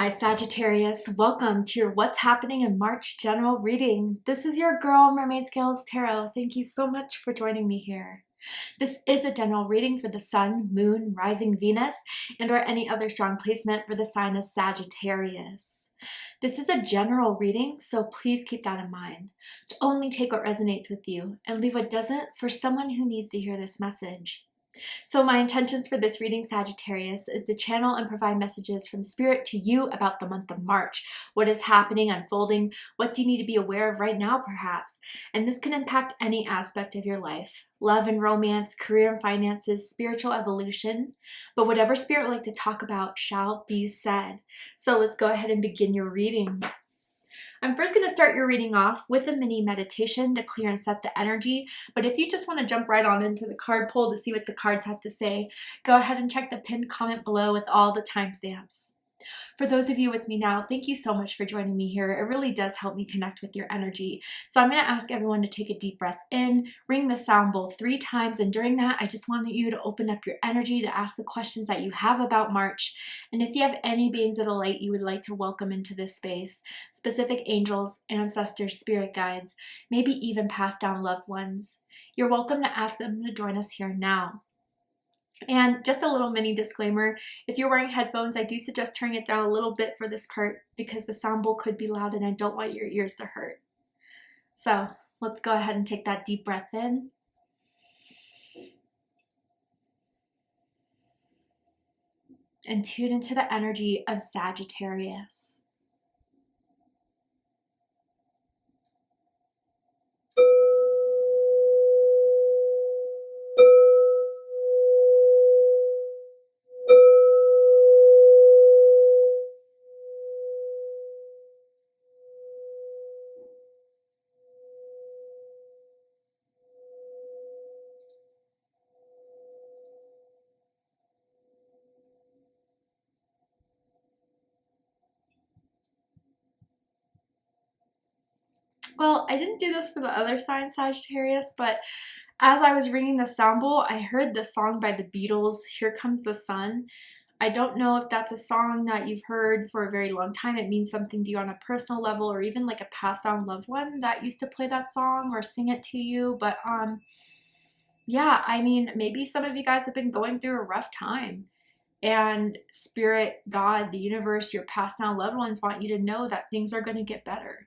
Hi Sagittarius, welcome to your What's Happening in March general reading. This is your girl Mermaid Scales Tarot. Thank you so much for joining me here. This is a general reading for the Sun, Moon, Rising Venus, and or any other strong placement for the sign of Sagittarius. This is a general reading, so please keep that in mind. To only take what resonates with you and leave what doesn't for someone who needs to hear this message. So my intentions for this reading, Sagittarius, is to channel and provide messages from Spirit to you about the month of March. What is happening, unfolding, what do you need to be aware of right now, perhaps? And this can impact any aspect of your life. Love and romance, career and finances, spiritual evolution. But whatever Spirit would like to talk about shall be said. So let's go ahead and begin your reading. I'm first going to start your reading off with a mini meditation to clear and set the energy, but if you just want to jump right on into the card pull to see what the cards have to say, go ahead and check the pinned comment below with all the timestamps. For those of you with me now, thank you so much for joining me here. It really does help me connect with your energy. So I'm going to ask everyone to take a deep breath in, ring the sound bowl 3 times, and during that, I just want you to open up your energy to ask the questions that you have about March. And if you have any beings of the light you would like to welcome into this space, specific angels, ancestors, spirit guides, maybe even passed down loved ones, you're welcome to ask them to join us here now. And just a little mini disclaimer, if you're wearing headphones, I do suggest turning it down a little bit for this part because the sound bowl could be loud and I don't want your ears to hurt. So let's go ahead and take that deep breath in. And tune into the energy of Sagittarius. Well, I didn't do this for the other sign, Sagittarius, but as I was ringing the sound bowl, I heard the song by the Beatles, Here Comes the Sun. I don't know if that's a song that you've heard for a very long time. It means something to you on a personal level, or even like a passed down loved one that used to play that song or sing it to you. But yeah, I mean, maybe some of you guys have been going through a rough time. And Spirit, God, the universe, your passed down loved ones want you to know that things are going to get better.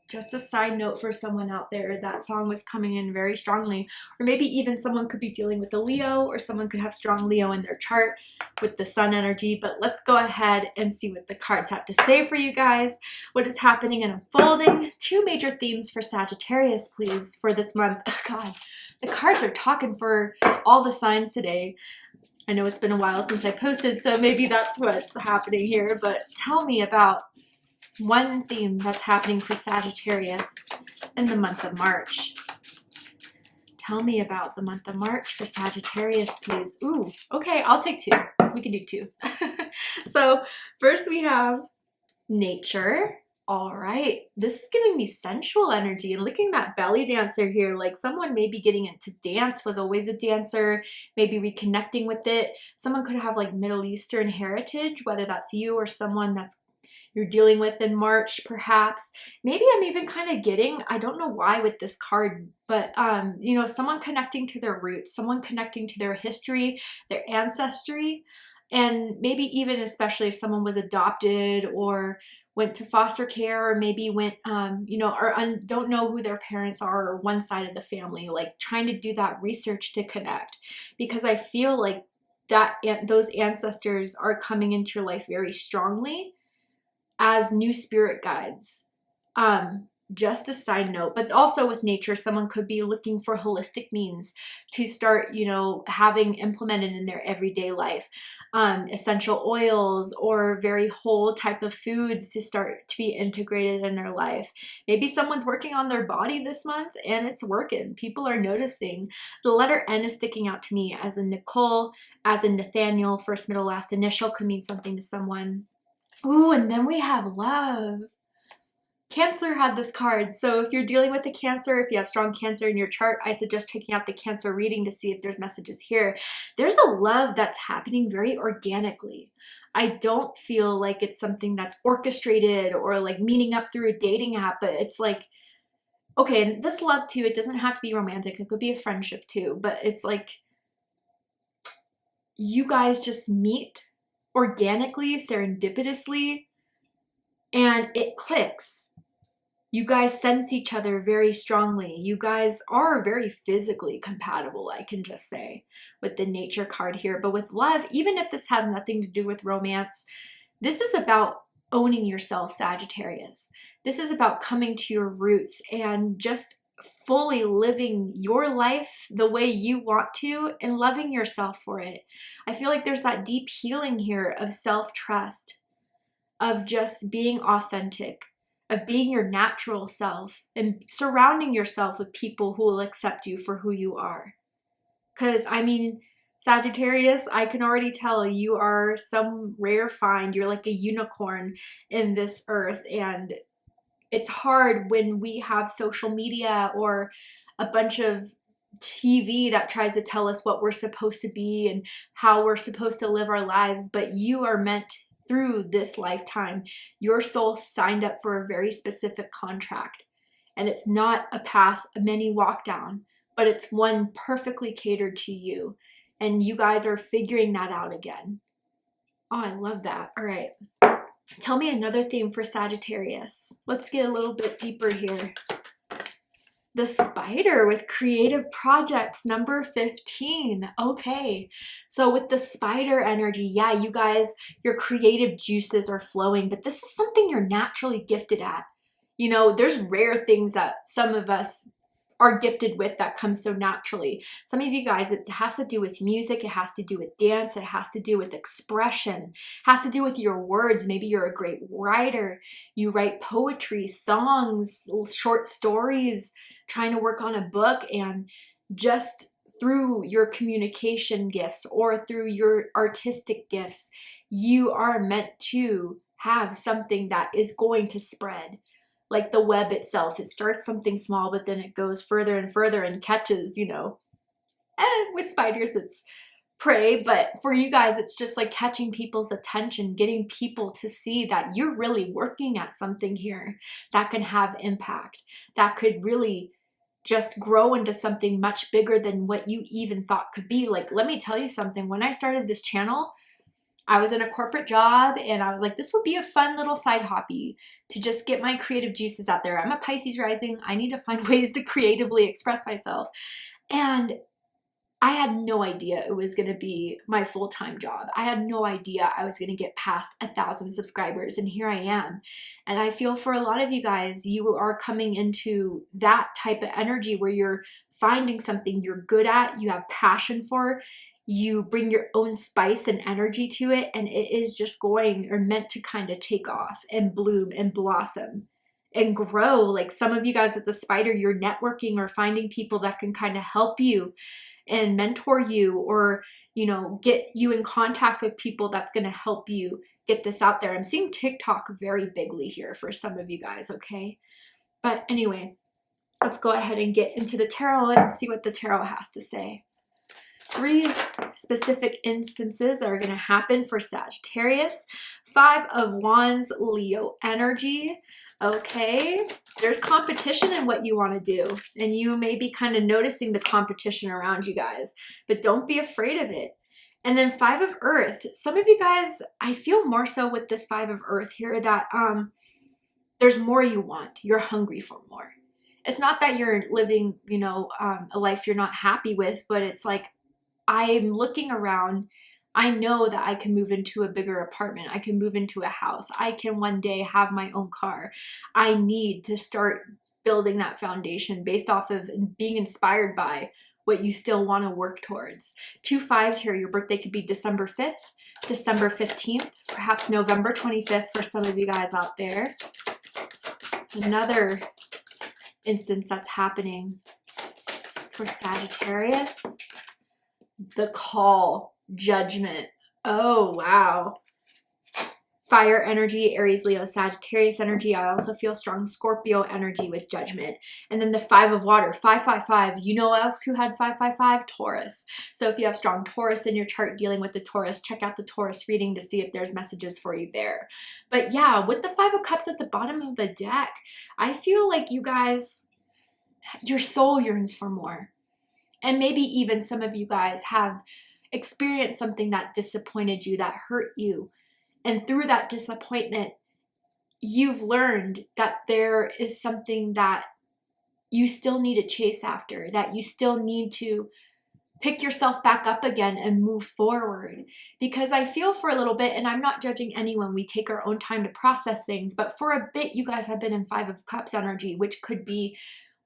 Just a side note for someone out there, that song was coming in very strongly. Or maybe even someone could be dealing with a Leo, or someone could have strong Leo in their chart with the sun energy. But let's go ahead and see what the cards have to say for you guys. What is happening and unfolding? 2 major themes for Sagittarius, please, for this month. Oh, God, the cards are talking for all the signs today. I know it's been a while since I posted, so maybe that's what's happening here. But tell me about one theme that's happening for Sagittarius in the month of March. Tell me about the month of March for Sagittarius, please. Ooh, okay, I'll take 2. We can do 2. So first we have nature. All right, this is giving me sensual energy, and looking at that belly dancer here, like someone maybe getting into dance, was always a dancer, maybe reconnecting with it. Someone could have like Middle Eastern heritage, whether that's you or someone that's you're dealing with in March, perhaps. Maybe I'm even kind of getting, I don't know why with this card, but you know, someone connecting to their roots, someone connecting to their history, their ancestry, and maybe even especially if someone was adopted or went to foster care, or maybe went, you know, or don't know who their parents are, or one side of the family, like trying to do that research to connect, because I feel like that those ancestors are coming into your life very strongly as new spirit guides. Just a side note, but also with nature, someone could be looking for holistic means to start, you know, having implemented in their everyday life. Essential oils or very whole type of foods to start to be integrated in their life. Maybe someone's working on their body this month and it's working. People are noticing. The letter N is sticking out to me as in Nicole, as in Nathaniel, first, middle, last initial could mean something to someone. Ooh, and then we have love. Cancer had this card, so if you're dealing with a Cancer, if you have strong Cancer in your chart, I suggest checking out the Cancer reading to see if there's messages here. There's a love that's happening very organically. I don't feel like it's something that's orchestrated or like meeting up through a dating app, but it's like, okay, and this love too, it doesn't have to be romantic, it could be a friendship too, but it's like you guys just meet organically, serendipitously, and it clicks. You guys sense each other very strongly. You guys are very physically compatible, I can just say, with the nature card here. But with love, even if this has nothing to do with romance, this is about owning yourself, Sagittarius. This is about coming to your roots and just fully living your life the way you want to and loving yourself for it. I feel like there's that deep healing here of self-trust, of just being authentic, of being your natural self and surrounding yourself with people who will accept you for who you are. Because, I mean, Sagittarius, I can already tell you are some rare find. You're like a unicorn in this earth. And it's hard when we have social media or a bunch of TV that tries to tell us what we're supposed to be and how we're supposed to live our lives. But you are meant through this lifetime. Your soul signed up for a very specific contract. And it's not a path many walk down, but it's one perfectly catered to you. And you guys are figuring that out again. Oh, I love that. All right. Tell me another theme for Sagittarius. Let's get a little bit deeper here. The spider with creative projects, number 15. Okay, so with the spider energy, yeah, you guys, your creative juices are flowing, but this is something you're naturally gifted at. You know, there's rare things that some of us are gifted with that comes so naturally. Some of you guys, it has to do with music, it has to do with dance, it has to do with expression, it has to do with your words. Maybe you're a great writer, you write poetry, songs, short stories, trying to work on a book, and just through your communication gifts or through your artistic gifts, you are meant to have something that is going to spread. Like the web itself, it starts something small, but then it goes further and further and catches, you know, with spiders, it's prey. But for you guys, it's just like catching people's attention, getting people to see that you're really working at something here that can have impact, that could really just grow into something much bigger than what you even thought could be. Like, let me tell you something. When I started this channel, I was in a corporate job and I was like, this would be a fun little side hobby to just get my creative juices out there. I'm a Pisces rising. I need to find ways to creatively express myself. And I had no idea it was going to be my full-time job. I had no idea I was going to get past 1,000 subscribers, and here I am. And I feel for a lot of you guys, you are coming into that type of energy where you're finding something you're good at, you have passion for, you bring your own spice and energy to it, and it is just going or meant to kind of take off and bloom and blossom and grow. Like some of you guys with the spider, you're networking or finding people that can kind of help you and mentor you, or, you know, get you in contact with people that's going to help you get this out there. I'm seeing TikTok very bigly here for some of you guys, okay? But anyway, let's go ahead and get into the tarot and see what the tarot has to say. 3 specific instances that are going to happen for Sagittarius. 5 of Wands, Leo energy. Okay, there's competition in what you want to do, and you may be kind of noticing the competition around you guys, but don't be afraid of it. And then 5 of Earth. Some of you guys, I feel more so with this 5 of Earth here that there's more you want. You're hungry for more. It's not that you're living, you know, a life you're not happy with, but it's like, I'm looking around. I know that I can move into a bigger apartment. I can move into a house. I can one day have my own car. I need to start building that foundation based off of being inspired by what you still want to work towards. 2 5s here. Your birthday could be December 5th, December 15th, perhaps November 25th for some of you guys out there. Another instance that's happening for Sagittarius. The call, judgment. Oh, wow. fire energy, Aries, Leo, Sagittarius energy. I also feel strong Scorpio energy with Judgment. And then the 5 of water, 555. You know else who had 555? Taurus. So if you have strong Taurus in your chart dealing with the Taurus, check out the Taurus reading to see if there's messages for you there. But yeah, with the 5 of Cups at the bottom of the deck, I feel like you guys, your soul yearns for more. And maybe even some of you guys have experienced something that disappointed you, that hurt you. And through that disappointment, you've learned that there is something that you still need to chase after, that you still need to pick yourself back up again and move forward. Because I feel for a little bit, and I'm not judging anyone, we take our own time to process things, but for a bit you guys have been in 5 of Cups energy, which could be,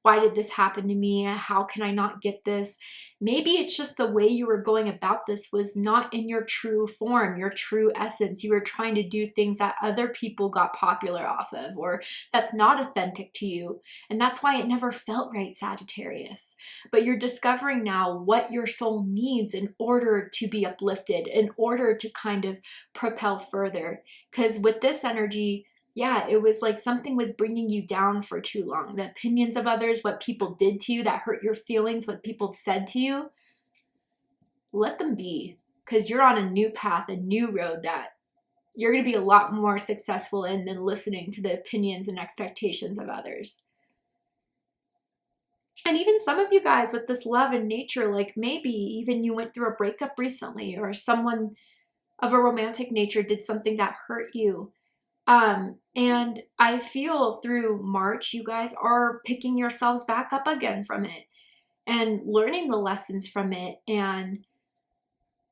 why did this happen to me? How can I not get this? Maybe it's just the way you were going about this was not in your true form, your true essence. You were trying to do things that other people got popular off of, or that's not authentic to you. And that's why it never felt right, Sagittarius. But you're discovering now what your soul needs in order to be uplifted, in order to kind of propel further. Because with this energy, yeah, it was like something was bringing you down for too long. The opinions of others, what people did to you that hurt your feelings, what people have said to you, let them be. Because you're on a new path, a new road that you're going to be a lot more successful in than listening to the opinions and expectations of others. And even some of you guys with this love and nature, like maybe even you went through a breakup recently, or someone of a romantic nature did something that hurt you. And I feel through March, you guys are picking yourselves back up again from it and learning the lessons from it. And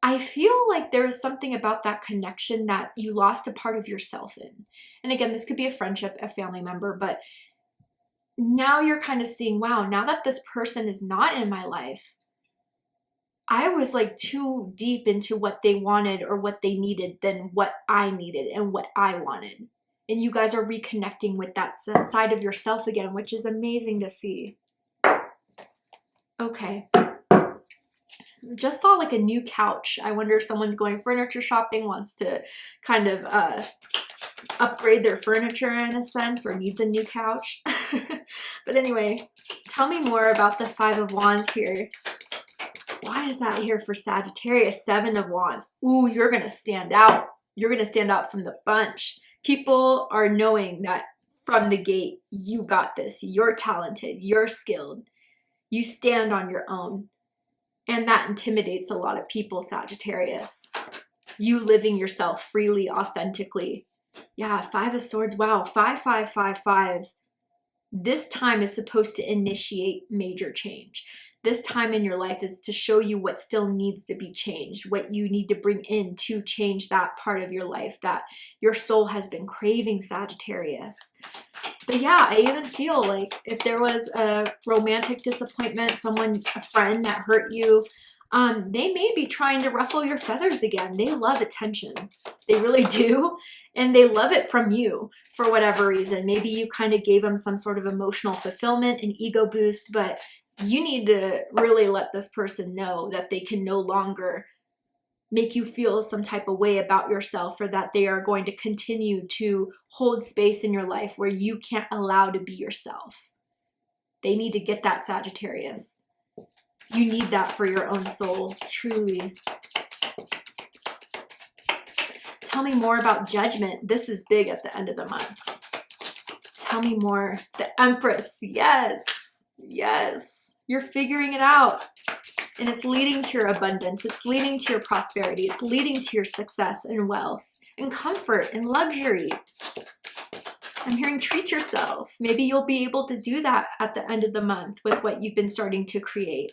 I feel like there is something about that connection that you lost a part of yourself in. And again, this could be a friendship, a family member, but now you're kind of seeing, wow, now that this person is not in my life, I was like too deep into what they wanted or what they needed than what I needed and what I wanted. And you guys are reconnecting with that side of yourself again, which is amazing to see. Okay. Just saw like a new couch. I wonder if someone's going furniture shopping, wants to kind of upgrade their furniture in a sense, or needs a new couch. But anyway, tell me more about the 5 of Wands here. Why is that here for Sagittarius? 7 of Wands. Ooh, you're going to stand out. You're going to stand out from the bunch. People are knowing that from the gate, you got this. You're talented. You're skilled. You stand on your own. And that intimidates a lot of people, Sagittarius. You living yourself freely, authentically. Yeah, 5 of Swords. Wow, 5555. This time is supposed to initiate major change. This time in your life is to show you what still needs to be changed, what you need to bring in to change that part of your life that your soul has been craving, Sagittarius. But yeah, I even feel like if there was a romantic disappointment, someone, a friend that hurt you, they may be trying to ruffle your feathers again. They love attention. They really do. And they love it from you for whatever reason. Maybe you kind of gave them some sort of emotional fulfillment, an ego boost, but you need to really let this person know that they can no longer make you feel some type of way about yourself, or that they are going to continue to hold space in your life where you can't allow to be yourself. They need to get that, Sagittarius. You need that for your own soul, truly. Tell me more about Judgment. This is big at the end of the month. Tell me more. The Empress. Yes. Yes. You're figuring it out. And it's leading to your abundance. It's leading to your prosperity. It's leading to your success and wealth and comfort and luxury. I'm hearing treat yourself. Maybe you'll be able to do that at the end of the month with what you've been starting to create.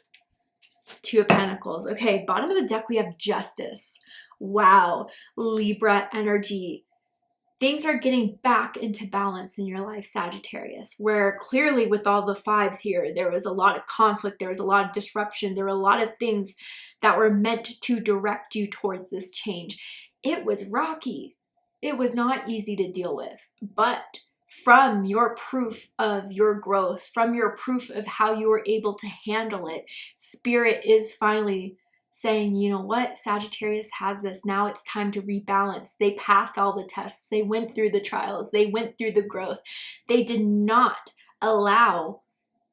2 of Pentacles. Okay, bottom of the deck, we have Justice. Wow, Libra energy. Things are getting back into balance in your life, Sagittarius, where clearly with all the 5s here, there was a lot of conflict, there was a lot of disruption, there were a lot of things that were meant to direct you towards this change. It was rocky. It was not easy to deal with, but from your proof of your growth, from your proof of how you were able to handle it, Spirit is finally saying, you know what, Sagittarius has this. Now it's time to rebalance. They passed all the tests. They went through the trials. They went through the growth. They did not allow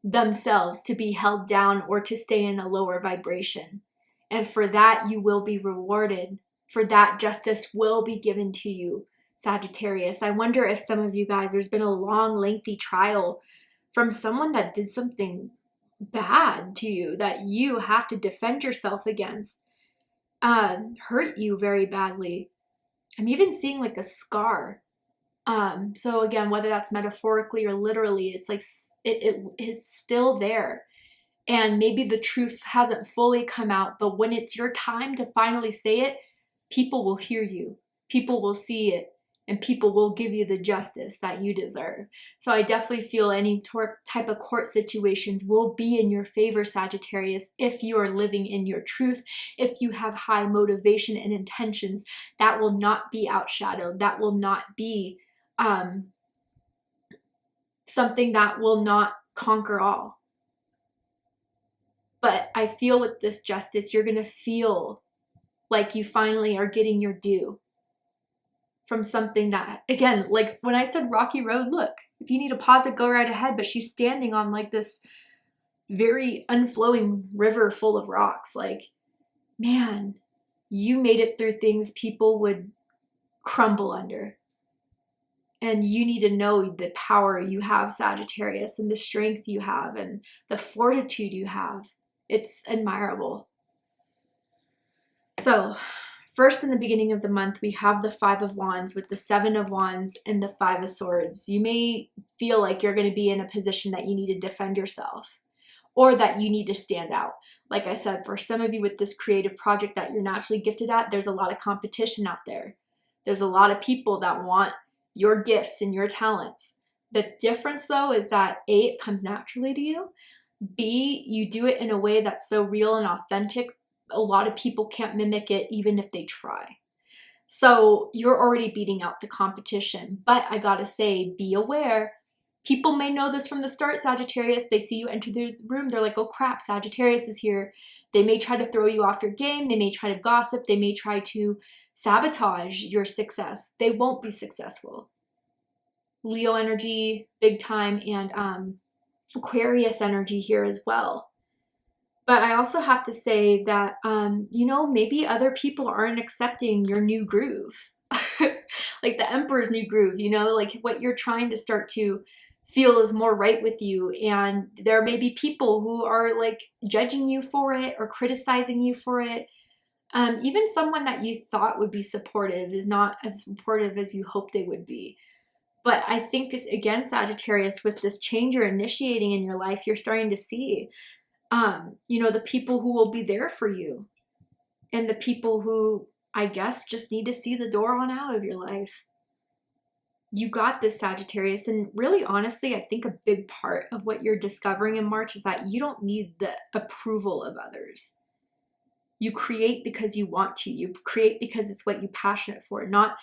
themselves to be held down or to stay in a lower vibration. And for that, you will be rewarded. For that, justice will be given to you, Sagittarius. I wonder if some of you guys, there's been a long, lengthy trial from someone that did something bad to you that you have to defend yourself against, hurt you very badly. I'm even seeing like a scar. So again, whether that's metaphorically or literally, it's like it is still there. And maybe the truth hasn't fully come out, but when it's your time to finally say it, people will hear you, people will see it, and people will give you the justice that you deserve. So I definitely feel any type of court situations will be in your favor, Sagittarius, if you are living in your truth, if you have high motivation and intentions. That will not be outshadowed. That will not be something that will not conquer all. But I feel with this justice, you're going to feel like you finally are getting your due from something that, again, like when I said rocky road, look, if you need to pause it, go right ahead. But she's standing on like this very unflowing river full of rocks. Like, man, you made it through things people would crumble under. And you need to know the power you have, Sagittarius, and the strength you have and the fortitude you have. It's admirable. So, first in the beginning of the month, we have the Five of Wands with the Seven of Wands and the Five of Swords. You may feel like you're going to be in a position that you need to defend yourself or that you need to stand out. Like I said, for some of you with this creative project that you're naturally gifted at, there's a lot of competition out there. There's a lot of people that want your gifts and your talents. The difference though is that A, it comes naturally to you. B, you do it in a way that's so real and authentic, a lot of people can't mimic it even if they try. So you're already beating out the competition. But I gotta say, be aware. People may know this from the start, Sagittarius. They see you enter the room, they're like, oh crap, Sagittarius is here. They may try to throw you off your game. They may try to gossip. They may try to sabotage your success. They won't be successful. Leo energy, big time, and Aquarius energy here as well. But I also have to say that, maybe other people aren't accepting your new groove. Like the Emperor's new groove, like what you're trying to start to feel is more right with you. And there may be people who are like judging you for it or criticizing you for it. Even someone that you thought would be supportive is not as supportive as you hoped they would be. But I think this, again, Sagittarius, with this change you're initiating in your life, you're starting to see, the people who will be there for you and the people who, I guess, just need to see the door on out of your life. You got this, Sagittarius. And really, honestly, I think a big part of what you're discovering in March is that you don't need the approval of others. You create because you want to. You create because it's what you're passionate for, not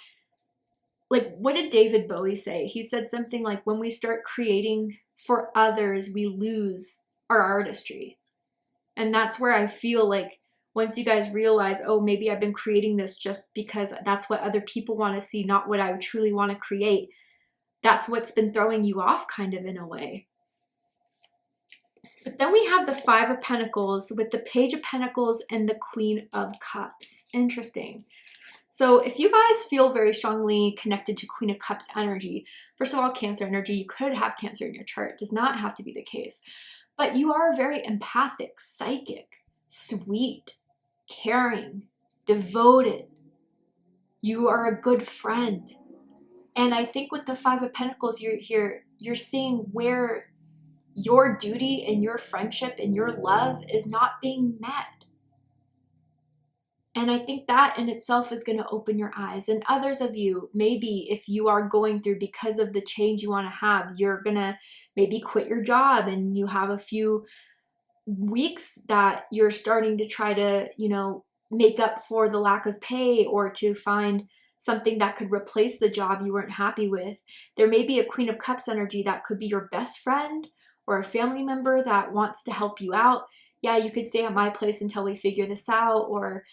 like, what did David Bowie say? He said something like, when we start creating for others, we lose our artistry. And that's where I feel like once you guys realize, oh, maybe I've been creating this just because that's what other people want to see, not what I truly want to create. That's what's been throwing you off kind of in a way. But then we have the Five of Pentacles with the Page of Pentacles and the Queen of Cups. Interesting. So if you guys feel very strongly connected to Queen of Cups energy, first of all, Cancer energy, you could have Cancer in your chart. It does not have to be the case. But you are very empathic, psychic, sweet, caring, devoted. You are a good friend. And I think with the Five of Pentacles, you're seeing where your duty and your friendship and your love is not being met. And I think that in itself is going to open your eyes. And others of you, maybe if you are going through, because of the change you want to have, you're going to maybe quit your job and you have a few weeks that you're starting to try to, make up for the lack of pay or to find something that could replace the job you weren't happy with. There may be a Queen of Cups energy that could be your best friend or a family member that wants to help you out. yeah, you could stay at my place until we figure this out, or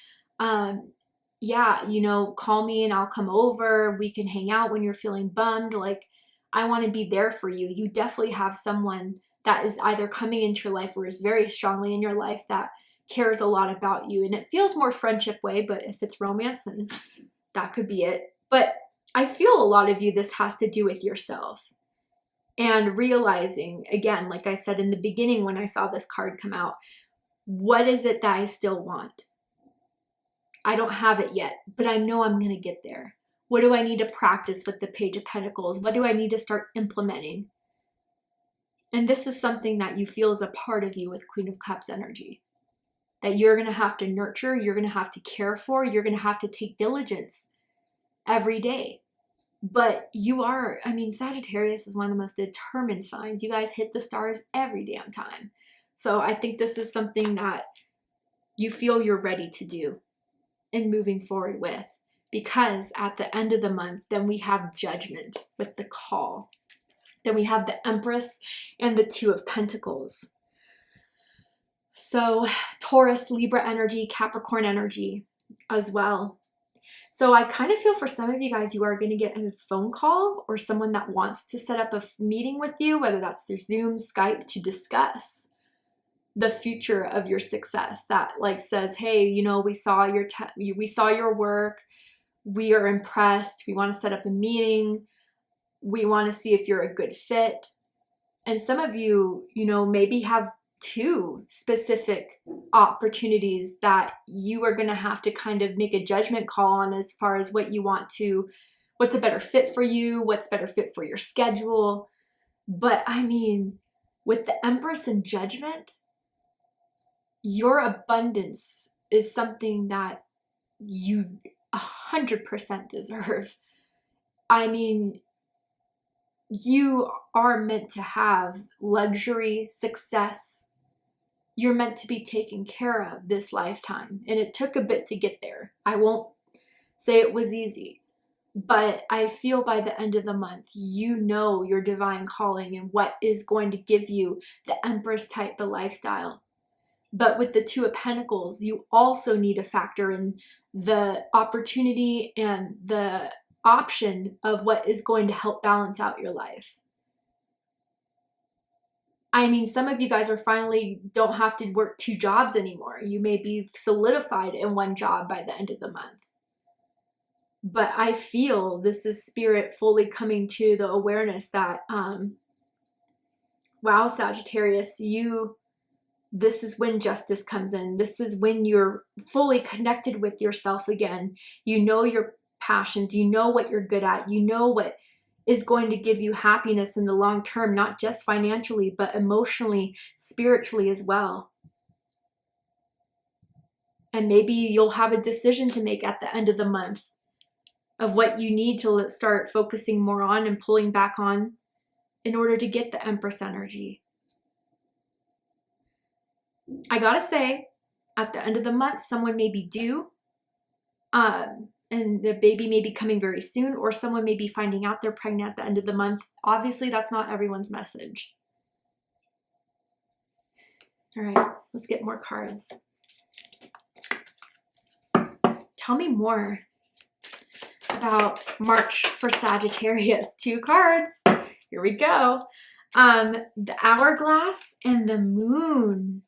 yeah, you know, call me and I'll come over. We can hang out when you're feeling bummed. Like, I want to be there for you. You definitely have someone that is either coming into your life or is very strongly in your life that cares a lot about you. And it feels more friendship way, but if it's romance, then that could be it. But I feel a lot of you, this has to do with yourself. And realizing, again, like I said in the beginning when I saw this card come out, what is it that I still want? I don't have it yet, but I know I'm going to get there. What do I need to practice with the Page of Pentacles? What do I need to start implementing? And this is something that you feel is a part of you with Queen of Cups energy, that you're going to have to nurture, you're going to have to care for, you're going to have to take diligence every day. But you are, I mean, Sagittarius is one of the most determined signs. You guys hit the stars every damn time. So I think this is something that you feel you're ready to do and moving forward with, because at the end of the month, then we have Judgment with the Call. Then we have the Empress and the Two of Pentacles. So Taurus, Libra energy, Capricorn energy as well. So I kind of feel for some of you guys, you are going to get a phone call or someone that wants to set up a meeting with you, whether that's through Zoom, Skype, to discuss the future of your success, that like says, hey, you know, we saw your work. We are impressed. We want to set up a meeting. We want to see if you're a good fit. And some of you, you know, maybe have two specific opportunities that you are going to have to kind of make a judgment call on as far as what you want to, what's a better fit for you, what's better fit for your schedule. But I mean, with the Empress and Judgment, your abundance is something that you 100% deserve. I mean, you are meant to have luxury, success. You're meant to be taken care of this lifetime. And it took a bit to get there. I won't say it was easy, but I feel by the end of the month, you know your divine calling and what is going to give you the Empress type of lifestyle. But with the Two of Pentacles, you also need to factor in the opportunity and the option of what is going to help balance out your life. I mean, some of you guys are finally don't have to work 2 jobs anymore. You may be solidified in 1 job by the end of the month. But I feel this is Spirit fully coming to the awareness that, wow, Sagittarius, this is when justice comes in. This is when you're fully connected with yourself again. You know your passions. You know what you're good at. You know what is going to give you happiness in the long term, not just financially, but emotionally, spiritually as well. And maybe you'll have a decision to make at the end of the month of what you need to start focusing more on and pulling back on in order to get the Empress energy. I gotta say, at the end of the month, someone may be due, and the baby may be coming very soon, or someone may be finding out they're pregnant at the end of the month. Obviously, that's not everyone's message. All right, let's get more cards. Tell me more about March for Sagittarius. 2 cards. Here we go. The Hourglass and the Moon.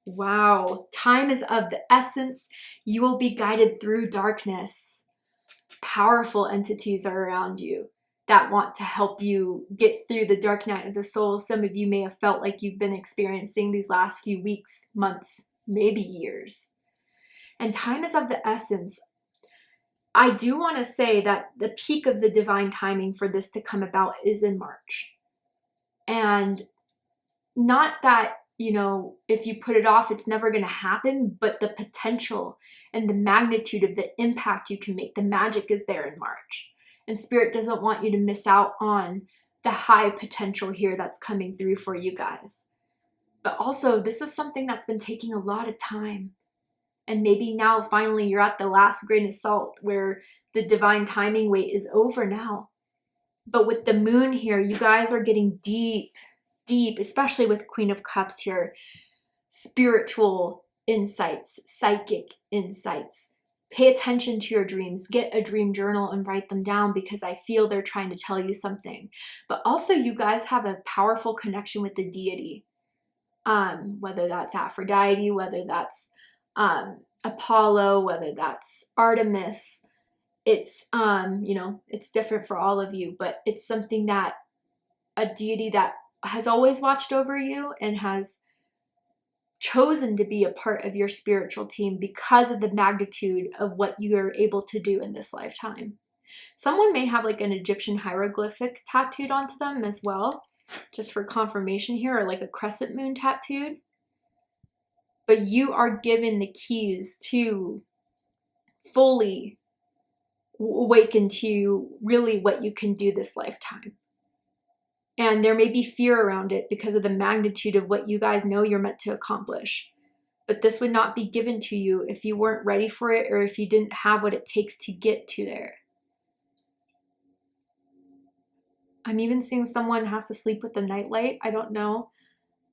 Wow. Time is of the essence. You will be guided through darkness. Powerful entities are around you that want to help you get through the dark night of the soul. Some of you may have felt like you've been experiencing these last few weeks, months, maybe years. And time is of the essence. I do want to say that the peak of the divine timing for this to come about is in March. And not that, you know, if you put it off, it's never going to happen, but the potential and the magnitude of the impact you can make, the magic is there in March. And Spirit doesn't want you to miss out on the high potential here that's coming through for you guys. But also, this is something that's been taking a lot of time. And maybe now finally you're at the last grain of salt where the divine timing wait is over now. But with the Moon here, you guys are getting deep, especially with Queen of Cups here. spiritual insights, psychic insights. Pay attention to your dreams. Get a dream journal and write them down, because I feel they're trying to tell you something. But also, you guys have a powerful connection with the deity. Whether that's Aphrodite, whether that's Apollo, whether that's Artemis. It's, you know, it's different for all of you, but it's something that a deity that has always watched over you and has chosen to be a part of your spiritual team because of the magnitude of what you are able to do in this lifetime. Someone may have like an Egyptian hieroglyphic tattooed onto them as well, just for confirmation here, or like a crescent moon tattooed. But you are given the keys to fully awaken to really what you can do this lifetime. And there may be fear around it because of the magnitude of what you guys know you're meant to accomplish. But this would not be given to you if you weren't ready for it, or if you didn't have what it takes to get to there. I'm even seeing someone has to sleep with the nightlight. I don't know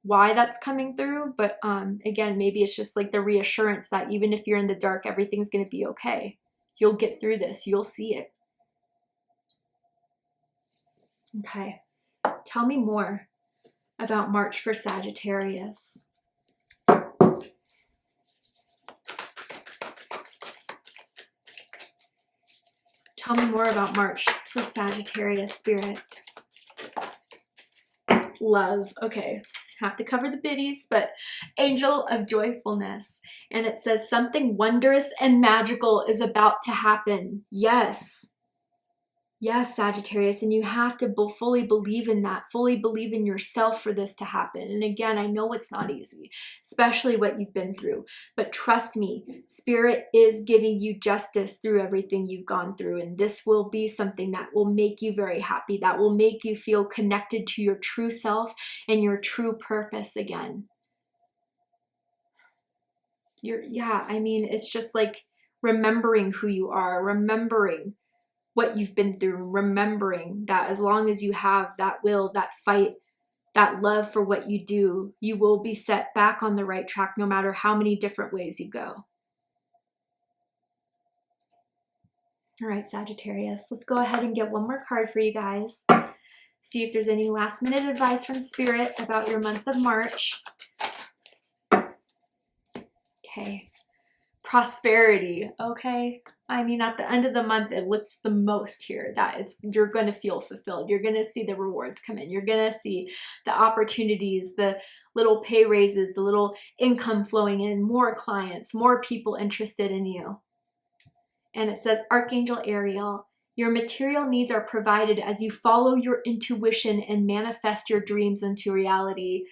why that's coming through, but again, maybe it's just like the reassurance that even if you're in the dark, everything's going to be okay. You'll get through this. You'll see it. Okay. Tell me more about March for Sagittarius. Tell me more about March for Sagittarius, Spirit. Love. Okay. Have to cover the biddies, but Angel of Joyfulness. And it says something wondrous and magical is about to happen. Yes. Yes, Sagittarius, and you have to fully believe in that, fully believe in yourself for this to happen. And again, I know it's not easy, especially what you've been through, but trust me, Spirit is giving you justice through everything you've gone through, and this will be something that will make you very happy, that will make you feel connected to your true self and your true purpose again. I mean, it's just like remembering who you are, remembering what you've been through, remembering that as long as you have that will, that fight, that love for what you do, you will be set back on the right track no matter how many different ways you go. All right, Sagittarius, let's go ahead and get one more card for you guys. See if there's any last minute advice from Spirit about your month of March. Okay. Prosperity. Okay. I mean, at the end of the month, it looks the most here that you're going to feel fulfilled. You're going to see the rewards come in. You're going to see the opportunities, the little pay raises, the little income flowing in, more clients, more people interested in you. And it says, Archangel Ariel, your material needs are provided as you follow your intuition and manifest your dreams into reality.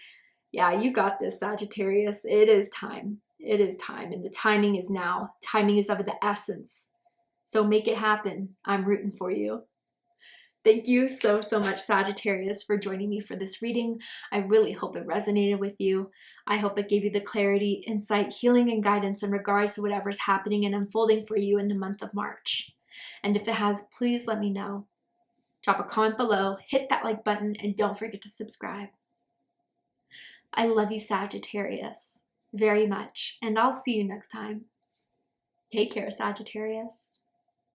Yeah, you got this, Sagittarius. It is time. It is time, and the timing is now. Timing is of the essence. So make it happen. I'm rooting for you. Thank you so much, Sagittarius, for joining me for this reading. I really hope it resonated with you. I hope it gave you the clarity, insight, healing, and guidance in regards to whatever's happening and unfolding for you in the month of March. And if it has, please let me know. Drop a comment below, hit that like button, and don't forget to subscribe. I love you, Sagittarius, very much, and I'll see you next time. Take care, Sagittarius.